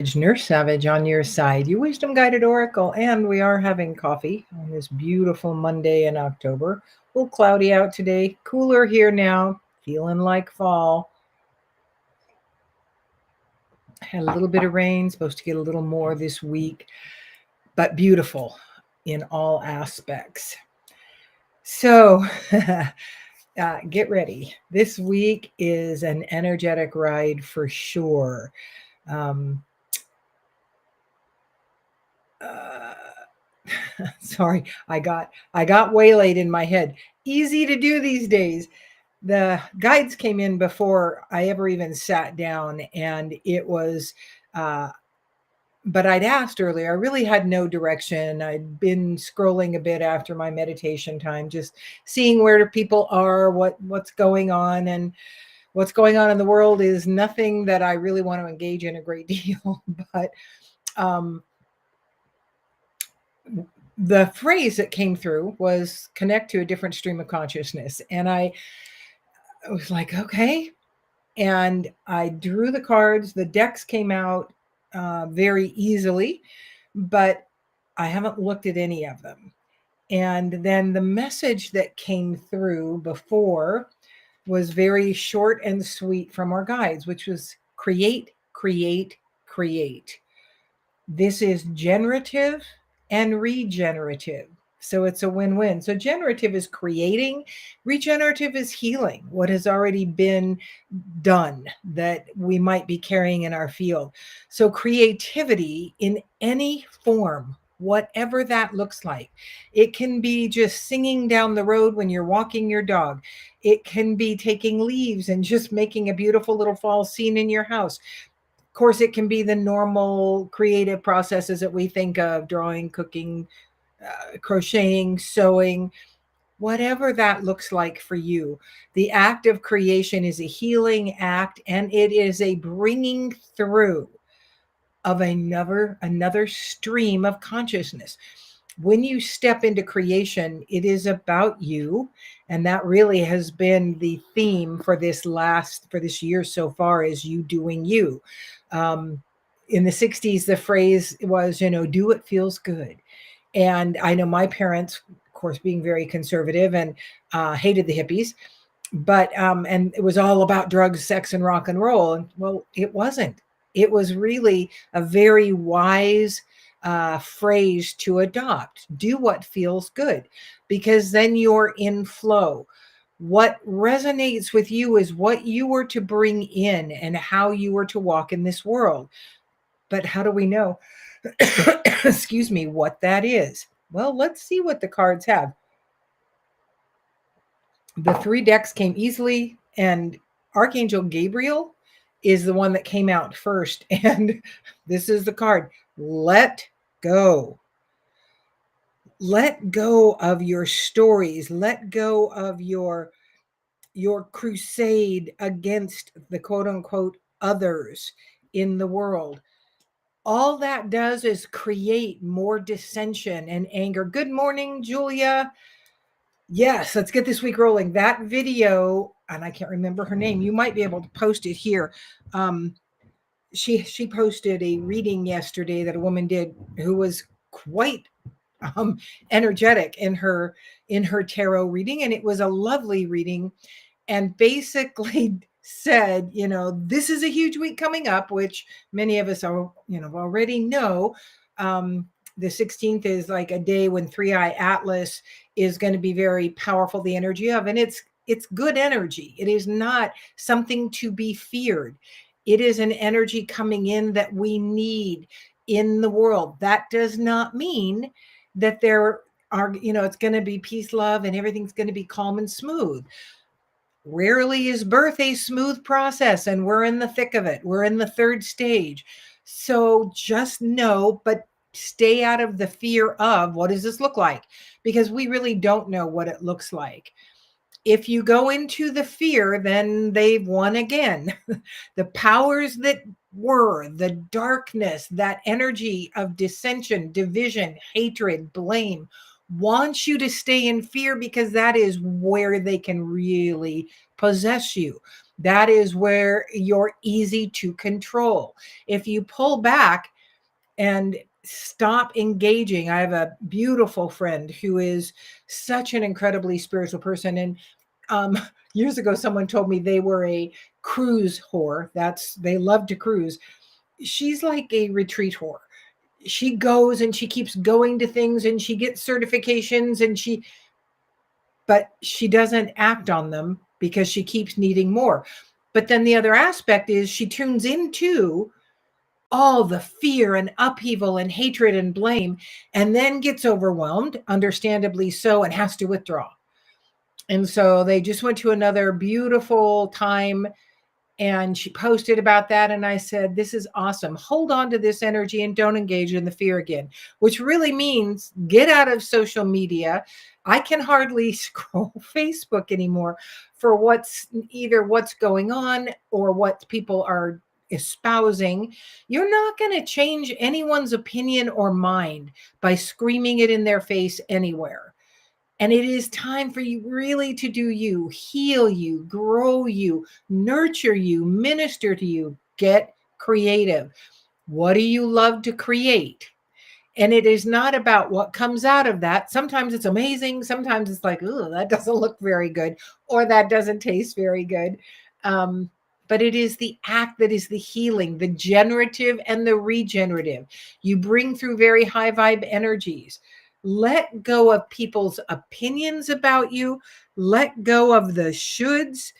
Nurse Savage on your side, your wisdom guided oracle, and we are having coffee on this beautiful Monday in October. A little cloudy out today, cooler here now, feeling like fall. Had a little bit of rain, supposed to get a little more this week, but beautiful in all aspects. So, get ready. This week is an energetic ride for sure. Um, Sorry, I got waylaid in my head. Easy to do these days. The guides came in before I ever even sat down, and it was. Uh, but I'd asked earlier. I really had no direction. I'd been scrolling a bit after my meditation time, just seeing where people are, what's going on, and what's going on in the world is nothing that I really want to engage in a great deal. But um, the phrase that came through was connect to a different stream of consciousness. And I was like, okay. And I drew the cards. The decks came out very easily, but I haven't looked at any of them. And then the message that came through before was very short and sweet from our guides, which was create, create, create. This is generative and regenerative. So it's a win-win. So generative is creating, regenerative is healing what has already been done that we might be carrying in our field. So creativity in any form, whatever that looks like. It can be just singing down the road when you're walking your dog. It can be taking leaves and just making a beautiful little fall scene in your house. Of course, it can be the normal creative processes that we think of: drawing, cooking, crocheting, sewing, whatever that looks like for you. The act of creation is a healing act, and it is a bringing through of another stream of consciousness. When you step into creation, it is about you, and that really has been the theme for this year so far, is you doing you. In the 60s, the phrase was, do what feels good. And I know my parents, of course, being very conservative and hated the hippies, but and it was all about drugs, sex, and rock and roll. And well, it wasn't. It was really a very wise phrase to adopt. Do what feels good, because then you're in flow. What resonates with you is what you were to bring in and how you were to walk in this world. But how do we know, excuse me, what that is? Well, let's see what the cards have. The three decks came easily, and Archangel Gabriel is the one that came out first. And this is the card: let go. Let go of your stories. Let go of your crusade against the quote unquote others in the world. All that does is create more dissension and anger. Good morning, Julia. Yes, let's get this week rolling. That video, and I can't remember her name. You might be able to post it here. She posted a reading yesterday that a woman did who was quite um, energetic in her tarot reading, and it was a lovely reading, and basically said, this is a huge week coming up, which many of us are, already know. The 16th is like a day when Three Eye Atlas is going to be very powerful, the energy of, and it's good energy. It is not something to be feared. It is an energy coming in that we need in the world. That does not mean that there are, it's going to be peace, love, and everything's going to be calm and smooth. Rarely is birth a smooth process, and we're in the thick of it. We're in the third stage. So just know, but stay out of the fear of, what does this look like? Because we really don't know what it looks like. If you go into the fear, then they've won again. The powers that were, the darkness, that energy of dissension, division, hatred, blame, wants you to stay in fear, because that is where they can really possess you. That is where you're easy to control. If you pull back and stop engaging. I have a beautiful friend who is such an incredibly spiritual person. And um, years ago, someone told me they were a cruise whore. They love to cruise. She's like a retreat whore. She goes and she keeps going to things and she gets certifications but she doesn't act on them because she keeps needing more. But then the other aspect is she tunes into all the fear and upheaval and hatred and blame, and then gets overwhelmed, understandably so, and has to withdraw. And so they just went to another beautiful time, and she posted about that. And I said, this is awesome. Hold on to this energy and don't engage in the fear again, which really means get out of social media. I can hardly scroll Facebook anymore for what's going on or what people are espousing. You're not going to change anyone's opinion or mind by screaming it in their face anywhere. And it is time for you really to do you, heal you, grow you, nurture you, minister to you, get creative. What do you love to create? And it is not about what comes out of that. Sometimes it's amazing. Sometimes it's like, oh, that doesn't look very good, or that doesn't taste very good. Um, but it is the act that is the healing, the generative and the regenerative. You bring through very high vibe energies. Let go of people's opinions about you. Let go of the shoulds.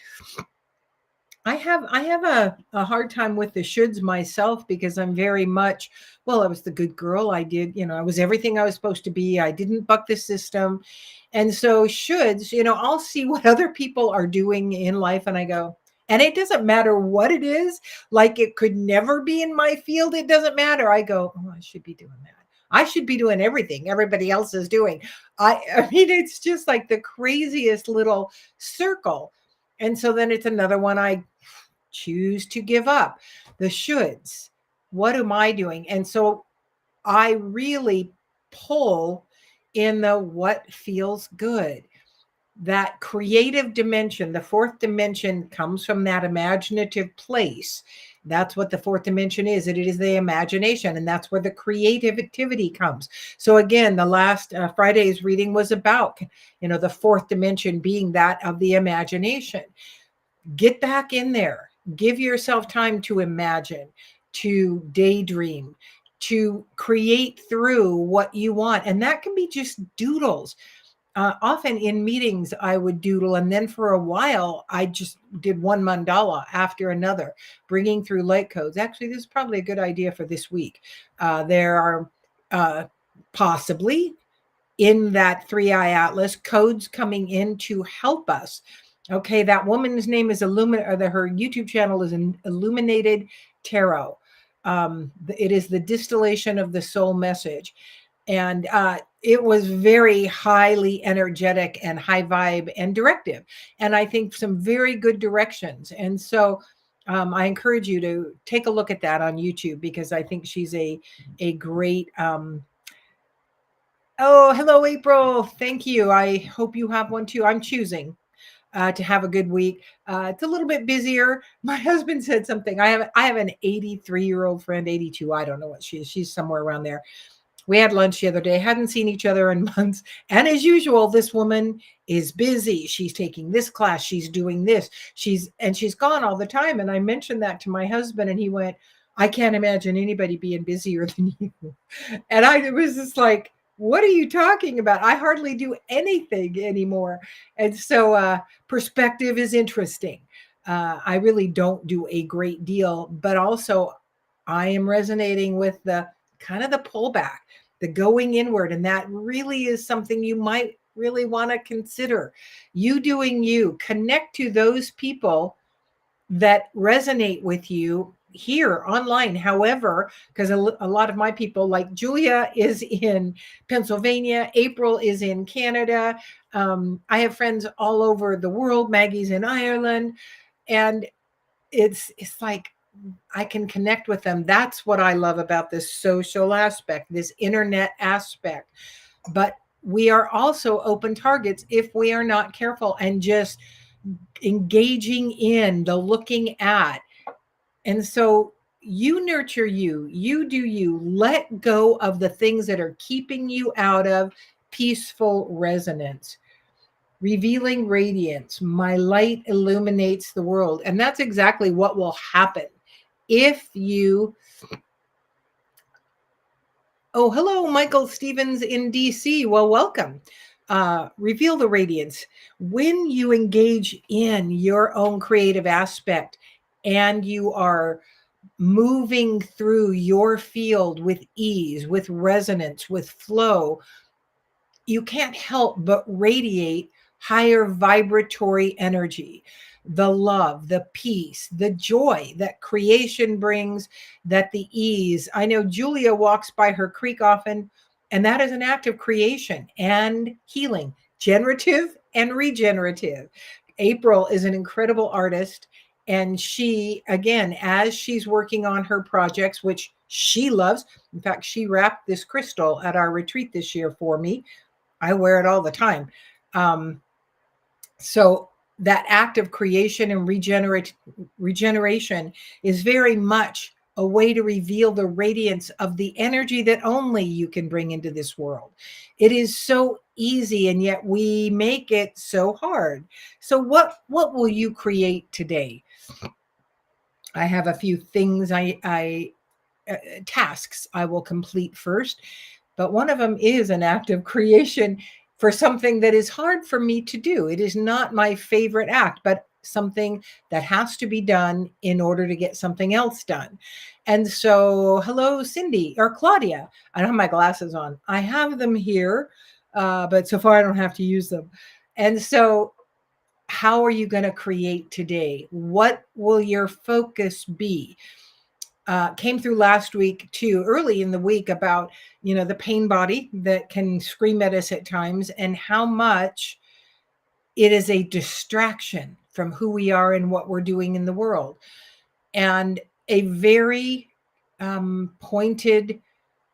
I have a hard time with the shoulds myself because I'm very much, well, I was the good girl. I did, I was everything I was supposed to be. I didn't buck the system. And so shoulds, I'll see what other people are doing in life and I go, and it doesn't matter what it is, like it could never be in my field. It doesn't matter. I go, oh, I should be doing that. I should be doing everything everybody else is doing. I mean, it's just like the craziest little circle. And so then it's another one I choose to give up. The shoulds. What am I doing? And so I really pull in the what feels good. That creative dimension, the fourth dimension comes from that imaginative place. That's what the fourth dimension is. It is the imagination, and that's where the creative activity comes. So again, the last Friday's reading was about, the fourth dimension being that of the imagination. Get back in there. Give yourself time to imagine, to daydream, to create through what you want. And that can be just doodles. Often in meetings, I would doodle. And then for a while, I just did one mandala after another, bringing through light codes. Actually, this is probably a good idea for this week. There are possibly in that 3-eye atlas codes coming in to help us. Okay, that woman's name is her YouTube channel is an Illuminated Tarot. It is the distillation of the soul message. And it was very highly energetic and high vibe and directive. And I think some very good directions. And so I encourage you to take a look at that on YouTube because I think she's a great oh, hello, April. Thank you. I hope you have one too. I'm choosing to have a good week. It's a little bit busier. My husband said something. I have an 83-year-old friend, 82. I don't know what she is. She's somewhere around there. We had lunch the other day, hadn't seen each other in months. And as usual, this woman is busy. She's taking this class. She's doing this. She's gone all the time. And I mentioned that to my husband and he went, I can't imagine anybody being busier than you. And I was just like, what are you talking about? I hardly do anything anymore. And so perspective is interesting. I really don't do a great deal, but also I am resonating with the kind of the pullback, the going inward. And that really is something you might really want to consider. You doing you, connect to those people that resonate with you here online. However, because a lot of my people, like Julia, is in Pennsylvania, April is in Canada. I have friends all over the world. Maggie's in Ireland, and it's like I can connect with them. That's what I love about this social aspect, this internet aspect. But we are also open targets if we are not careful and just engaging in, the looking at. And so you nurture you, you do you, let go of the things that are keeping you out of peaceful resonance. Revealing radiance, my light illuminates the world. And that's exactly what will happen if you. Oh, hello, Michael Stevens in DC. Well, welcome. Reveal the radiance. When you engage in your own creative aspect and you are moving through your field with ease, with resonance, with flow, you can't help but radiate higher vibratory energy, the love, the peace, the joy that creation brings, that the ease. I know Julia walks by her creek often, and that is an act of creation and healing, generative and regenerative. April is an incredible artist. And she, again, as she's working on her projects, which she loves, in fact, she wrapped this crystal at our retreat this year for me. I wear it all the time. Um, so that act of creation and regeneration is very much a way to reveal the radiance of the energy that only you can bring into this world. It is so easy, and yet we make it so hard. So what will you create today? I have a few things I tasks I will complete first. But one of them is an act of creation for something that is hard for me to do. It is not my favorite act, but something that has to be done in order to get something else done. And so, hello, Cindy or Claudia. I don't have my glasses on. I have them here, but so far I don't have to use them. And so, how are you going to create today? What will your focus be? Came through last week too, early in the week, about the pain body that can scream at us at times, and how much it is a distraction from who we are and what we're doing in the world, and a very pointed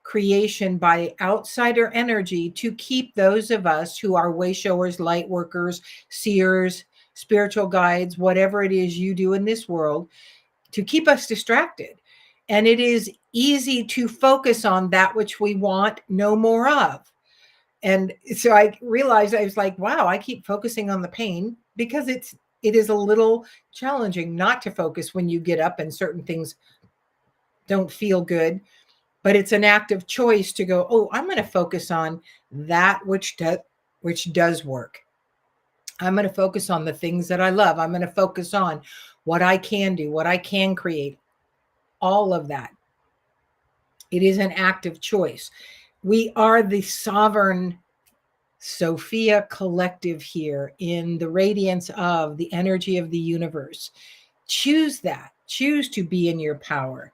creation by outsider energy to keep those of us who are way showers, light workers, seers, spiritual guides, whatever it is you do in this world, to keep us distracted. And it is easy to focus on that which we want no more of. And so I realized, I was like, wow, I keep focusing on the pain because it is a little challenging not to focus when you get up and certain things don't feel good. But it's an active choice to go, oh, I'm going to focus on that which does work. I'm going to focus on the things that I love. I'm going to focus on what I can do, what I can create, all of that. It is an active choice. We are the sovereign Sophia collective here in the radiance of the energy of the universe. Choose that. Choose to be in your power.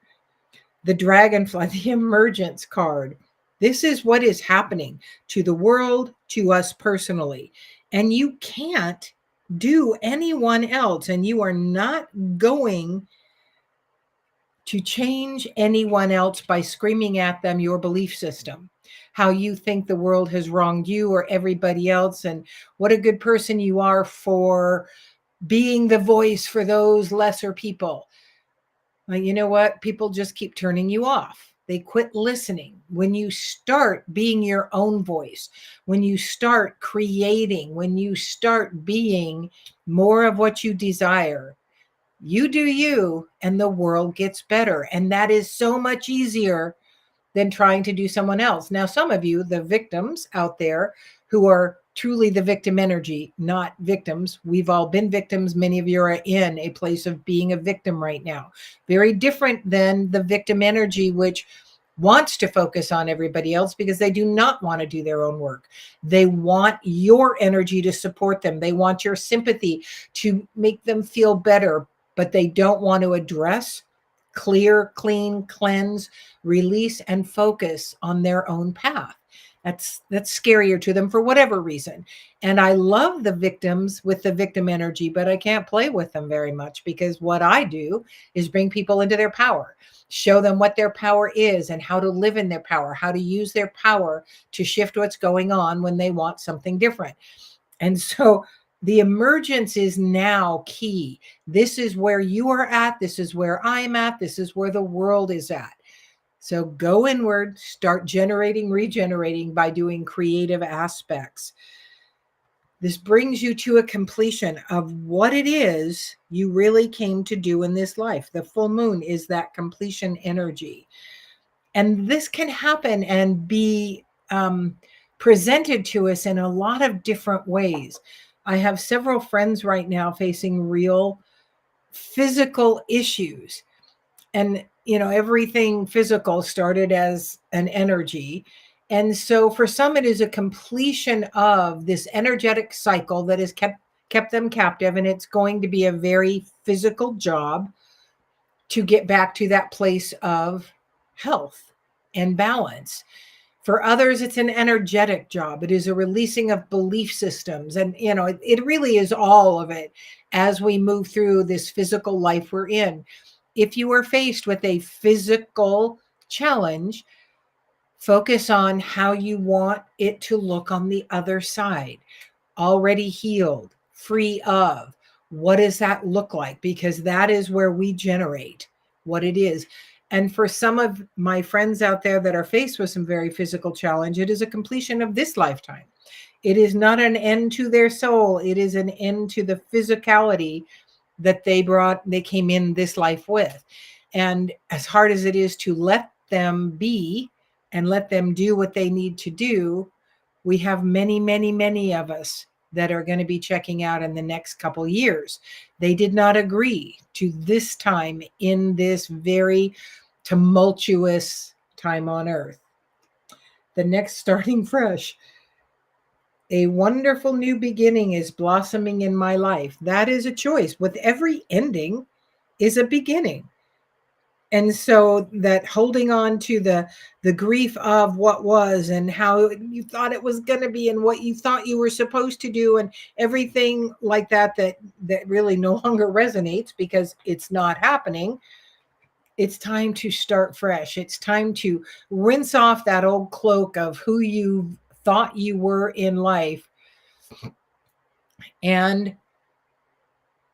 The dragonfly, the emergence card. This is what is happening to the world, to us personally. And you can't do anyone else, and you are not going to change anyone else by screaming at them your belief system, how you think the world has wronged you or everybody else, and what a good person you are for being the voice for those lesser people. Well, you know what? People just keep turning you off. They quit listening. When you start being your own voice, when you start creating, when you start being more of what you desire, you do you, and the world gets better. And that is so much easier than trying to do someone else. Now, some of you, the victims out there who are truly the victim energy, not victims. We've all been victims. Many of you are in a place of being a victim right now. Very different than the victim energy, which wants to focus on everybody else because they do not want to do their own work. They want your energy to support them. They want your sympathy to make them feel better, but they don't want to address, clear, clean, cleanse, release, and focus on their own path. That's scarier to them for whatever reason. And I love the victims with the victim energy, but I can't play with them very much because what I do is bring people into their power, show them what their power is and how to live in their power, how to use their power to shift what's going on when they want something different. And so The emergence is now key. This is where you are at. This is where I'm at. This is where the world is at. So go inward, start generating, regenerating by doing creative aspects. This brings you to a completion of what it is you really came to do in this life. The full moon is that completion energy. And this can happen and be presented to us in a lot of different ways. I have several friends right now facing real physical issues. And, everything physical started as an energy. And so for some, it is a completion of this energetic cycle that has kept them captive. And it's going to be a very physical job to get back to that place of health and balance. For others, it's an energetic job. It is a releasing of belief systems. And, it really is all of it as we move through this physical life we're in. If you are faced with a physical challenge, focus on how you want it to look on the other side. Already healed, free of. What does that look like? Because that is where we generate what it is. And for some of my friends out there that are faced with some very physical challenge, it is a completion of this lifetime. It is not an end to their soul. It is an end to the physicality that they came in this life with. And as hard as it is to let them be and let them do what they need to do, we have many, many, many of us that are going to be checking out in the next couple years. They did not agree to this time in this very tumultuous time on earth. The next starting fresh. A wonderful new beginning is blossoming in my life. That is a choice. With every ending is a beginning. And so that holding on to the grief of what was and how you thought it was going to be and what you thought you were supposed to do and everything like that really no longer resonates because it's not happening. It's time to start fresh. It's time to rinse off that old cloak of who you thought you were in life and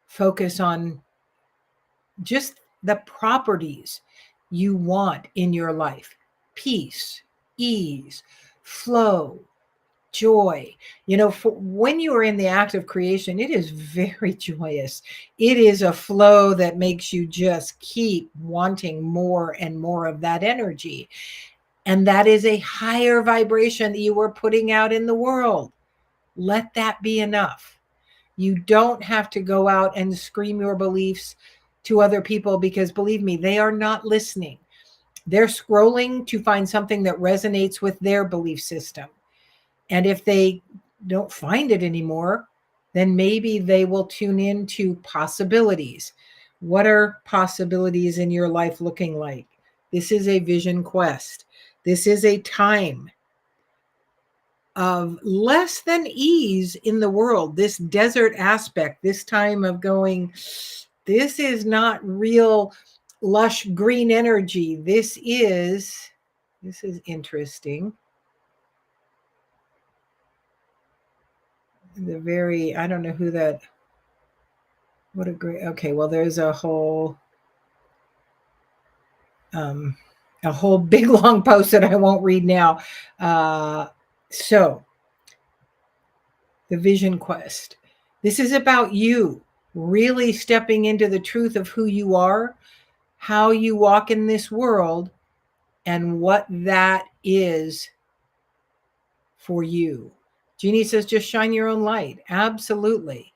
focus on just the properties you want in your life: peace, ease, flow, joy. For when you are in the act of creation, it is very joyous. It is a flow that makes you just keep wanting more and more of that energy. And that is a higher vibration that you are putting out in the world. Let that be enough. You don't have to go out and scream your beliefs to other people because, believe me, they are not listening. They're scrolling to find something that resonates with their belief system. And if they don't find it anymore, then maybe they will tune in to possibilities. What are possibilities in your life looking like? This is a vision quest. This is a time of less than ease in the world, this desert aspect, this time of going, this is not real lush green energy. This is interesting. I don't know who that, what a great, okay, well, there's a whole big long post that I won't read now. So the vision quest. This is about you really stepping into the truth of who you are, how you walk in this world, and what that is for you. Jeannie says, just shine your own light. Absolutely.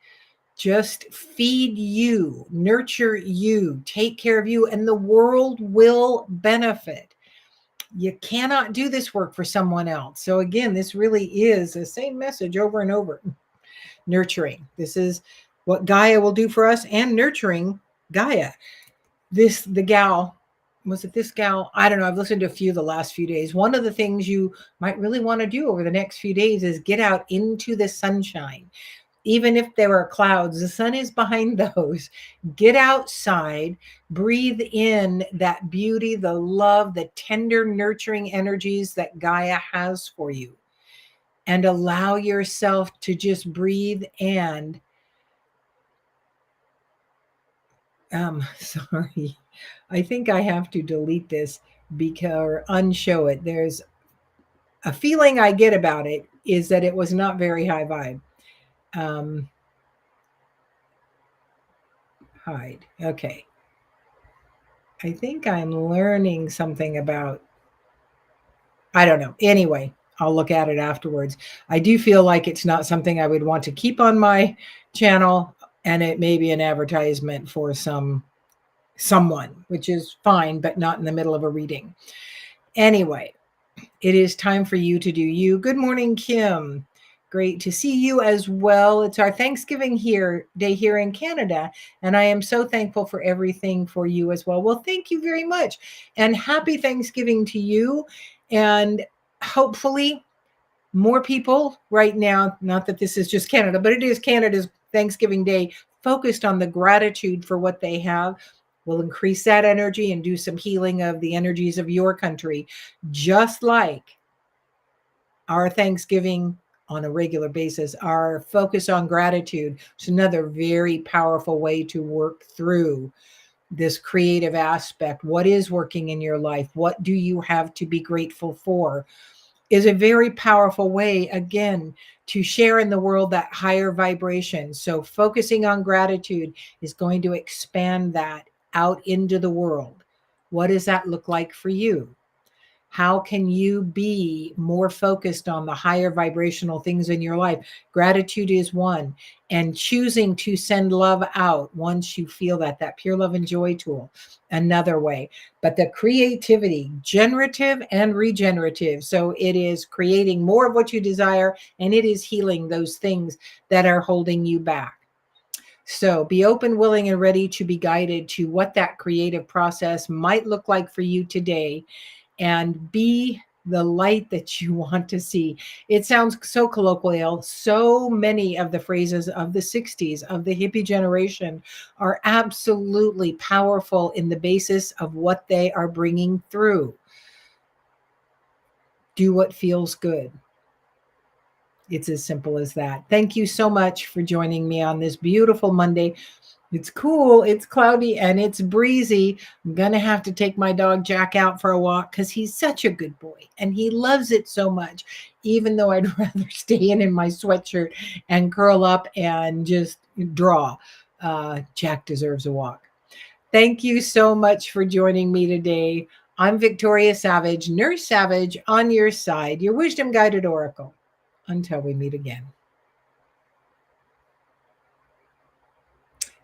Just feed you, nurture you, take care of you, and the world will benefit. You cannot do this work for someone else. So again, this really is the same message over and over. Nurturing. This is what Gaia will do for us, and nurturing Gaia. The gal, was it this gal? I don't know. I've listened to a few the last few days. One of the things you might really want to do over the next few days is get out into the sunshine. Even if there are clouds, the sun is behind those. Get outside, breathe in that beauty, the love, the tender, nurturing energies that Gaia has for you. and allow yourself to just breathe. And sorry, I think I have to delete this because or unshow it. There's a feeling I get about it is that it was not very high vibe. Um, hide. Okay. I think I'm learning something about, I don't know. Anyway, I'll look at it afterwards. I do feel like it's not something I would want to keep on my channel, and it may be an advertisement for someone, which is fine, but not in the middle of a reading. Anyway, it is time for you to do you. Good morning, Kim. Great to see you as well. It's our Thanksgiving day here in Canada, and I am so thankful for everything for you as well. Well, thank you very much, and happy Thanksgiving to you. And hopefully, more people right now, not that this is just Canada, but it is Canada's Thanksgiving Day, focused on the gratitude for what they have, will increase that energy and do some healing of the energies of your country, just like our Thanksgiving on a regular basis, our focus on gratitude is another very powerful way to work through this creative aspect. What is working in your life? What do you have to be grateful for? Is a very powerful way, again, to share in the world that higher vibration. So, focusing on gratitude is going to expand that out into the world. What does that look like for you? How can you be more focused on the higher vibrational things in your life? Gratitude is one. And choosing to send love out once you feel that pure love and joy tool, another way. But the creativity, generative and regenerative. So it is creating more of what you desire, and it is healing those things that are holding you back. So be open, willing, and ready to be guided to what that creative process might look like for you today, and be the light that you want to see. It sounds so colloquial. So many of the phrases of the 60s, of the hippie generation, are absolutely powerful in the basis of what they are bringing through. Do what feels good. It's as simple as that. Thank you so much for joining me on this beautiful Monday. It's cool, it's cloudy, and it's breezy. I'm going to have to take my dog Jack out for a walk because he's such a good boy and he loves it so much, even though I'd rather stay in my sweatshirt and curl up and just draw. Jack deserves a walk. Thank you so much for joining me today. I'm Victoria Savage, Nurse Savage, on your side, your wisdom guided oracle. Until we meet again.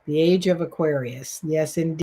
The age of Aquarius. Yes, indeed.